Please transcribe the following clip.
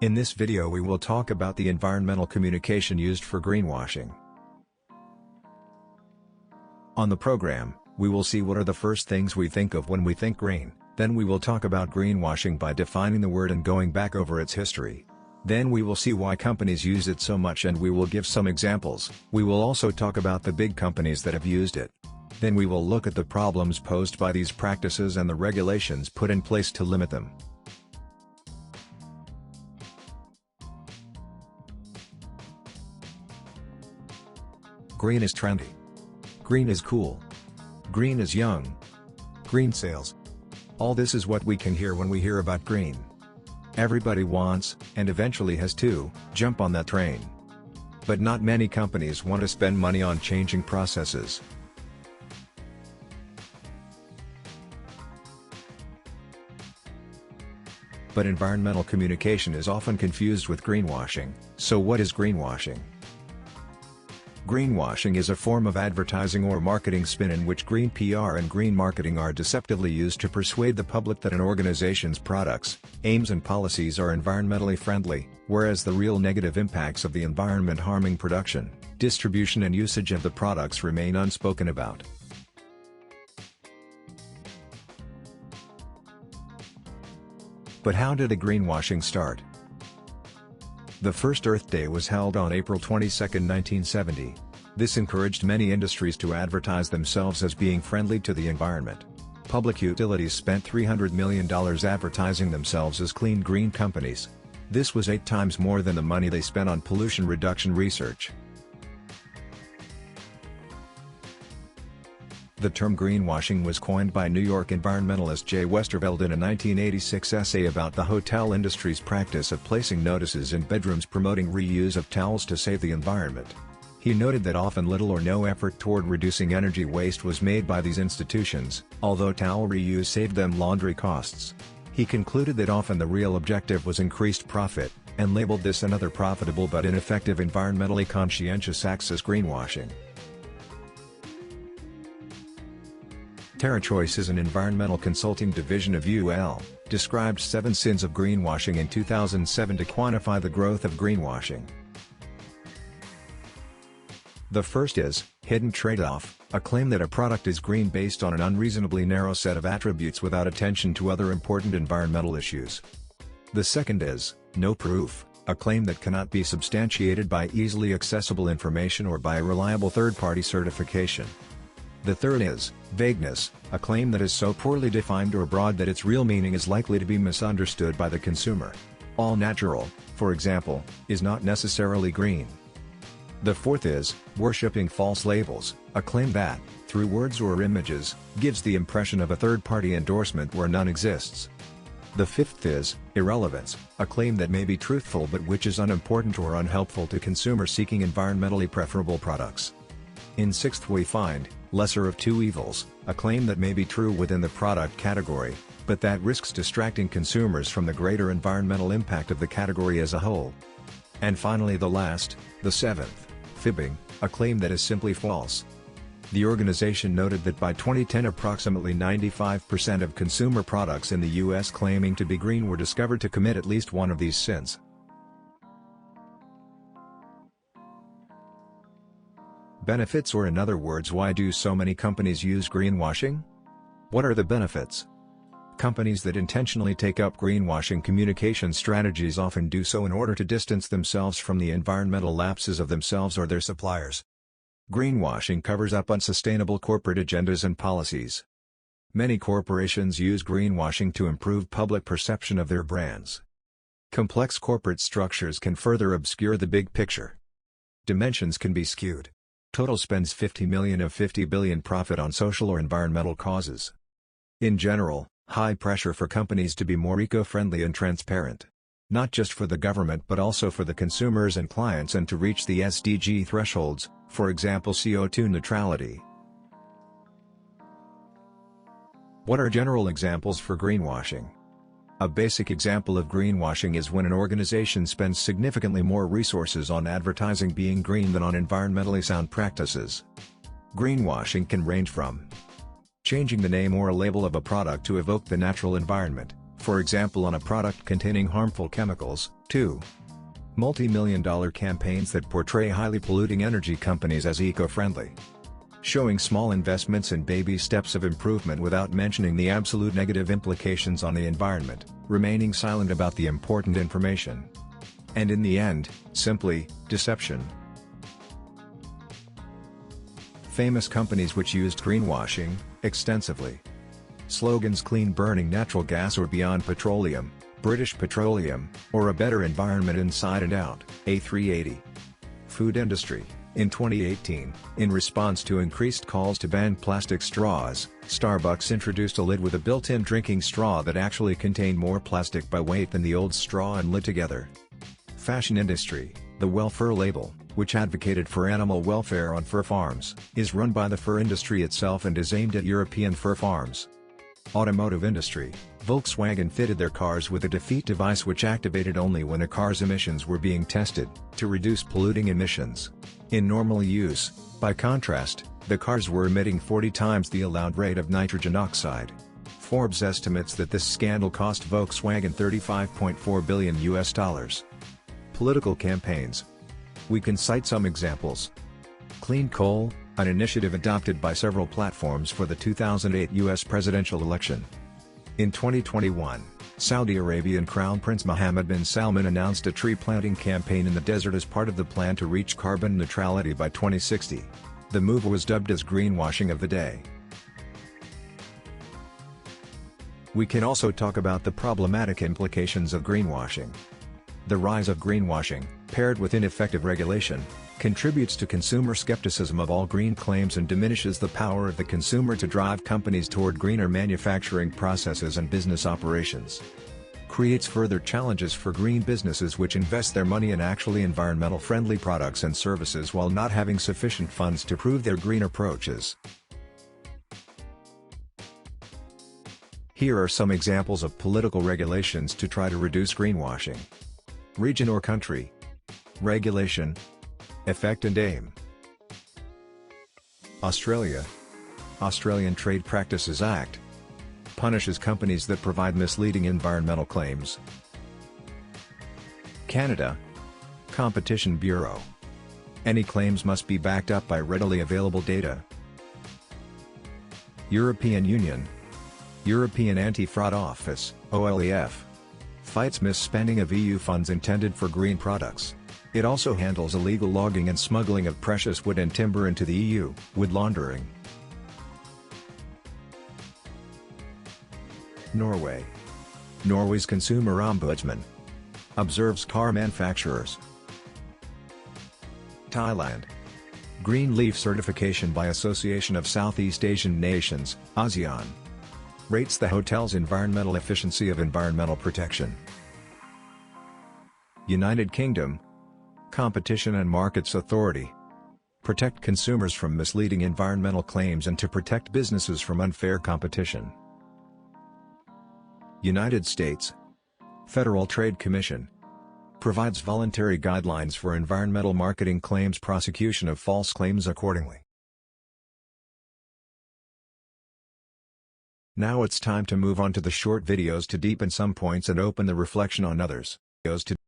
In this video we will talk about the environmental communication used for greenwashing. On the program, we will see what are the first things we think of when we think green, then we will talk about greenwashing by defining the word and going back over its history. Then we will see why companies use it so much and we will give some examples. We will also talk about the big companies that have used it. Then we will look at the problems posed by these practices and the regulations put in place to limit them. Green is trendy. Green is cool. Green is young. Green sales. All this is what we can hear when we hear about green. Everybody wants, and eventually has to, jump on that train. But not many companies want to spend money on changing processes. But environmental communication is often confused with greenwashing, so what is greenwashing? Greenwashing is a form of advertising or marketing spin in which green PR and green marketing are deceptively used to persuade the public that an organization's products, aims and policies are environmentally friendly, whereas the real negative impacts of the environment harming production, distribution and usage of the products remain unspoken about. But how did the greenwashing start? The first Earth Day was held on April 22, 1970. This encouraged many industries to advertise themselves as being friendly to the environment. Public utilities spent $300 million advertising themselves as clean green companies. This was 8 times more than the money they spent on pollution reduction research. The term greenwashing was coined by New York environmentalist J. Westerveld in a 1986 essay about the hotel industry's practice of placing notices in bedrooms promoting reuse of towels to save the environment. He noted that often little or no effort toward reducing energy waste was made by these institutions, although towel reuse saved them laundry costs. He concluded that often the real objective was increased profit, and labeled this another profitable but ineffective environmentally conscientious acts as greenwashing. TERRACHOICE'S, an environmental consulting division of UL, described 7 sins of greenwashing in 2007 to quantify the growth of greenwashing. The first is, hidden trade-off, a claim that a product is green based on an unreasonably narrow set of attributes without attention to other important environmental issues. The second is, no proof, a claim that cannot be substantiated by easily accessible information or by a reliable third-party certification. The third is, vagueness, a claim that is so poorly defined or broad that its real meaning is likely to be misunderstood by the consumer. All natural, for example, is not necessarily green. The fourth is, worshipping false labels, a claim that, through words or images, gives the impression of a third-party endorsement where none exists. The fifth is, irrelevance, a claim that may be truthful but which is unimportant or unhelpful to consumers seeking environmentally preferable products. In sixth we find, lesser of two evils, a claim that may be true within the product category, but that risks distracting consumers from the greater environmental impact of the category as a whole. And finally the last, the seventh, fibbing, a claim that is simply false. The organization noted that by 2010 approximately 95% of consumer products in the US claiming to be green were discovered to commit at least one of these sins. Benefits, or in other words, why do so many companies use greenwashing? What are the benefits? Companies that intentionally take up greenwashing communication strategies often do so in order to distance themselves from the environmental lapses of themselves or their suppliers. Greenwashing covers up unsustainable corporate agendas and policies. Many corporations use greenwashing to improve public perception of their brands. Complex corporate structures can further obscure the big picture. Dimensions can be skewed. Total spends $50 million of $50 billion profit on social or environmental causes. In general, high pressure for companies to be more eco-friendly and transparent. Not just for the government but also for the consumers and clients, and to reach the SDG thresholds, for example CO2 neutrality. What are general examples for greenwashing? A basic example of greenwashing is when an organization spends significantly more resources on advertising being green than on environmentally sound practices. Greenwashing can range from changing the name or a label of a product to evoke the natural environment, for example on a product containing harmful chemicals. 2. Multi-million-dollar campaigns that portray highly polluting energy companies as eco-friendly. Showing small investments and baby steps of improvement without mentioning the absolute negative implications on the environment, remaining silent about the important information. And in the end, simply, deception. Famous companies which used greenwashing extensively. Slogans: clean burning natural gas or beyond petroleum, British Petroleum, or a better environment inside and out, A380. Food industry. In 2018, in response to increased calls to ban plastic straws, Starbucks introduced a lid with a built-in drinking straw that actually contained more plastic by weight than the old straw and lid together. Fashion industry. The Well Fur label, which advocated for animal welfare on fur farms, is run by the fur industry itself and is aimed at European fur farms. Automotive industry. Volkswagen fitted their cars with a defeat device which activated only when a car's emissions were being tested, to reduce polluting emissions. In normal use, by contrast, the cars were emitting 40 times the allowed rate of nitrogen oxide. Forbes estimates that this scandal cost Volkswagen $35.4 billion. Political campaigns. We can cite some examples. Clean coal, an initiative adopted by several platforms for the 2008 U.S. presidential election. In 2021, Saudi Arabian Crown Prince Mohammed bin Salman announced a tree planting campaign in the desert as part of the plan to reach carbon neutrality by 2060. The move was dubbed as greenwashing of the day. We can also talk about the problematic implications of greenwashing. The rise of greenwashing, paired with ineffective regulation, contributes to consumer skepticism of all green claims and diminishes the power of the consumer to drive companies toward greener manufacturing processes and business operations. Creates further challenges for green businesses which invest their money in actually environmental-friendly products and services while not having sufficient funds to prove their green approaches. Here are some examples of political regulations to try to reduce greenwashing. Region or country. Regulation. Effect and aim. Australia. Australian Trade Practices Act. Punishes companies that provide misleading environmental claims. Canada. Competition Bureau. Any claims must be backed up by readily available data. European Union. European Anti-Fraud Office, OLEF. Fights misspending of EU funds intended for green products. It also handles illegal logging and smuggling of precious wood and timber into the EU, wood laundering. Norway. Norway's Consumer Ombudsman. Observes car manufacturers. Thailand. Green Leaf Certification by Association of Southeast Asian Nations, ASEAN. Rates the hotel's environmental efficiency of environmental protection. United Kingdom. Competition and Markets Authority. Protect consumers from misleading environmental claims and to protect businesses from unfair competition. United States. Federal Trade Commission. Provides voluntary guidelines for environmental marketing claims, prosecution of false claims accordingly. Now it's time to move on to the short videos to deepen some points and open the reflection on others.